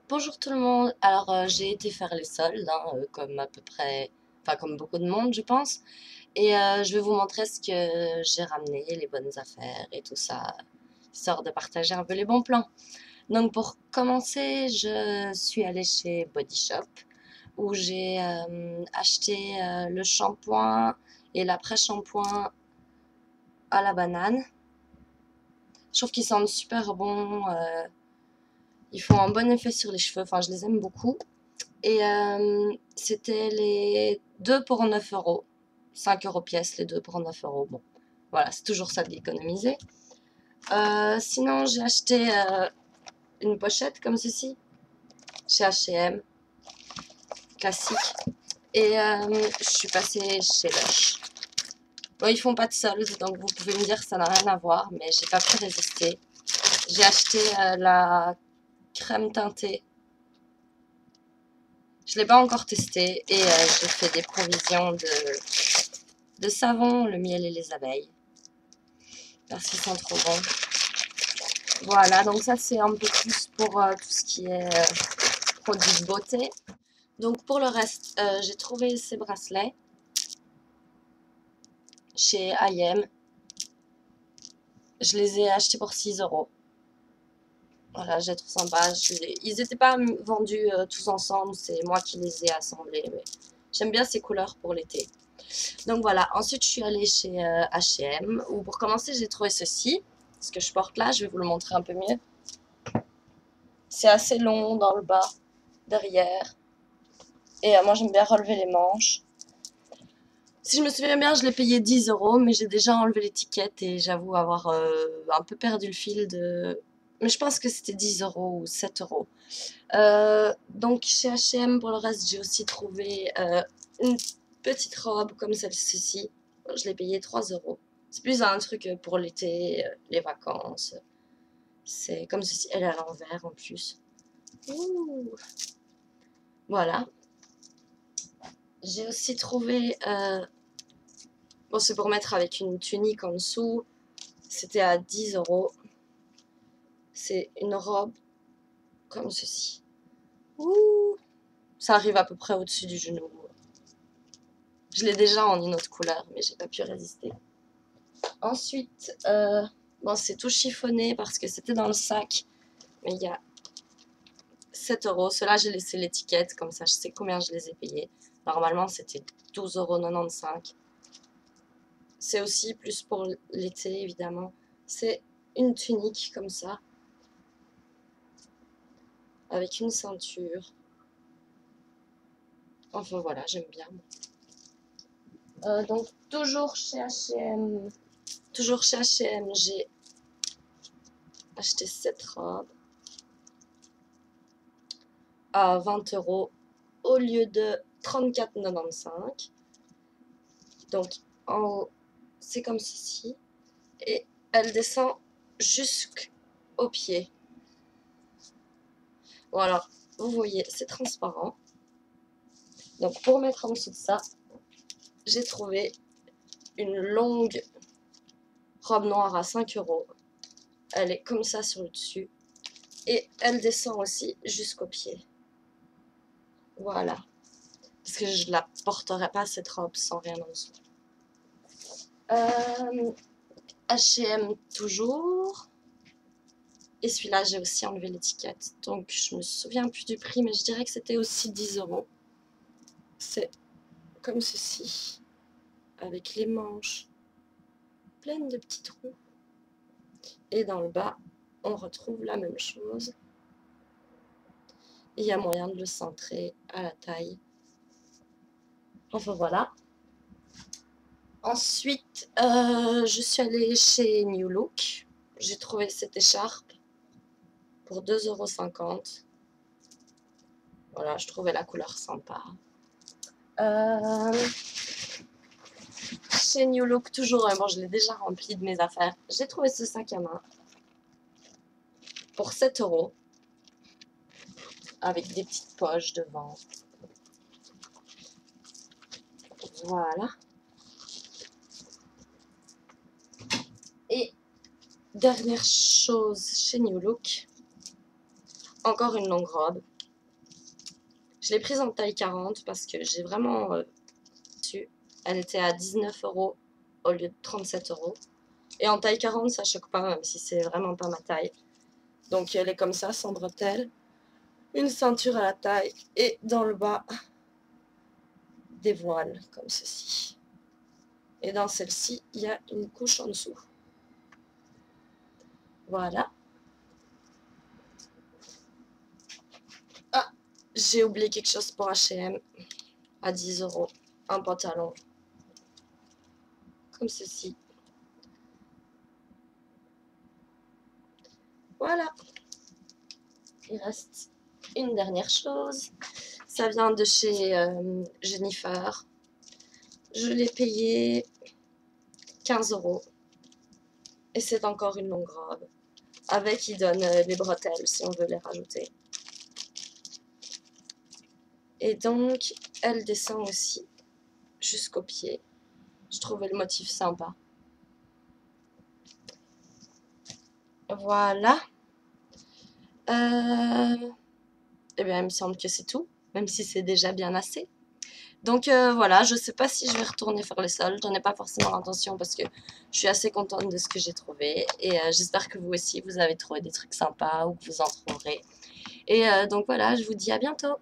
Bonjour tout le monde. Alors j'ai été faire les soldes, hein, comme à peu près, enfin comme beaucoup de monde je pense. Et je vais vous montrer ce que j'ai ramené, les bonnes affaires et tout ça, histoire de partager un peu les bons plans. Donc pour commencer, je suis allée chez Body Shop où j'ai acheté le shampoing et l'après-shampoing à la banane. Je trouve qu'ils sentent super bon, ils font un bon effet sur les cheveux, enfin je les aime beaucoup. Et c'était les deux pour 9 euros. 5 euros pièce, les deux pour 9 euros. Bon, voilà, c'est toujours ça d'économiser. Sinon, j'ai acheté une pochette comme ceci, chez H&M, classique. Et je suis passée chez Lush. Bon, ils font pas de soldes, donc vous pouvez me dire que ça n'a rien à voir, mais j'ai pas pu résister. J'ai acheté la crème teintée. Je l'ai pas encore testée et j'ai fait des provisions de savon, le miel et les abeilles. Parce qu'ils sont trop bons. Voilà, donc ça c'est un peu plus pour tout ce qui est produits de beauté. Donc pour le reste, j'ai trouvé ces bracelets chez H&M. Je les ai achetés pour 6 euros. Voilà, j'ai trouvé sympa. Ils n'étaient pas vendus tous ensemble, c'est moi qui les ai assemblés. Mais j'aime bien ces couleurs pour l'été. Donc voilà, ensuite je suis allée chez H&M où pour commencer j'ai trouvé ceci. Ce que je porte là, je vais vous le montrer un peu mieux. C'est assez long dans le bas, derrière. Et moi j'aime bien relever les manches. Si je me souviens bien, je l'ai payé 10 euros, mais j'ai déjà enlevé l'étiquette et j'avoue avoir un peu perdu le fil de... Mais je pense que c'était 10 euros ou 7 euros. Donc chez H&M, pour le reste, j'ai aussi trouvé une petite robe comme celle-ci. Je l'ai payé 3 euros. C'est plus un truc pour l'été, les vacances. C'est comme ceci. Elle est à l'envers en plus. Ouh. Voilà. J'ai aussi trouvé... bon, c'est pour mettre avec une tunique en dessous. C'était à 10 euros. C'est une robe comme ceci. Ouh. Ça arrive à peu près au-dessus du genou. Je l'ai déjà en une autre couleur, mais j'ai pas pu résister. Ensuite, bon, c'est tout chiffonné parce que c'était dans le sac. Mais il y a 7 euros. Ceux-là, j'ai laissé l'étiquette, comme ça je sais combien je les ai payés. Normalement, c'était 12,95 €. C'est aussi plus pour l'été, évidemment. C'est une tunique comme ça, avec une ceinture. Enfin voilà, j'aime bien. Donc toujours chez H&M, j'ai acheté cette robe à 20 euros au lieu de 34,95 €. Donc en haut, c'est comme ceci et elle descend jusqu'au pied. Bon alors, vous voyez, c'est transparent. Donc pour mettre en dessous de ça, j'ai trouvé une longue robe noire à 5 euros. Elle est comme ça sur le dessus. Et elle descend aussi jusqu'au pied. Voilà. Parce que je la porterai pas cette robe sans rien en dessous. H&M toujours. Et celui-là, j'ai aussi enlevé l'étiquette. Donc je me souviens plus du prix, mais je dirais que c'était aussi 10 euros. C'est comme ceci. Avec les manches pleines de petits trous. Et dans le bas, on retrouve la même chose. Il y a moyen de le centrer à la taille. Enfin voilà. Ensuite, je suis allée chez New Look. J'ai trouvé cette écharpe pour 2,50 €. Voilà, je trouvais la couleur sympa. Chez New Look, toujours, bon, je l'ai déjà rempli de mes affaires. J'ai trouvé ce sac à main pour 7 euros avec des petites poches devant. Voilà. Et dernière chose chez New Look, encore une longue robe Je l'ai prise en taille 40 parce que j'ai vraiment su. Elle était à 19 € au lieu de 37 €. Et en taille 40, ça choque pas, même si c'est vraiment pas ma taille. Donc elle est comme ça, sans bretelles. Une ceinture à la taille et dans le bas, des voiles comme ceci. Et dans celle-ci, il y a une couche en dessous. Voilà. Ah, j'ai oublié quelque chose pour H&M à 10 €. Un pantalon comme ceci. Voilà. Il reste une dernière chose. Ça vient de chez Jennifer. Je l'ai payé 15 €. Et c'est encore une longue robe. Avec, il donne les bretelles si on veut les rajouter. Et donc, elle descend aussi jusqu'au pied. Je trouvais le motif sympa. Voilà. Eh bien, il me semble que c'est tout, même si c'est déjà bien assez. Donc voilà, je sais pas si je vais retourner faire les soldes, j'en ai pas forcément l'intention parce que je suis assez contente de ce que j'ai trouvé. Et j'espère que vous aussi, vous avez trouvé des trucs sympas ou que vous en trouverez. Et donc voilà, je vous dis à bientôt.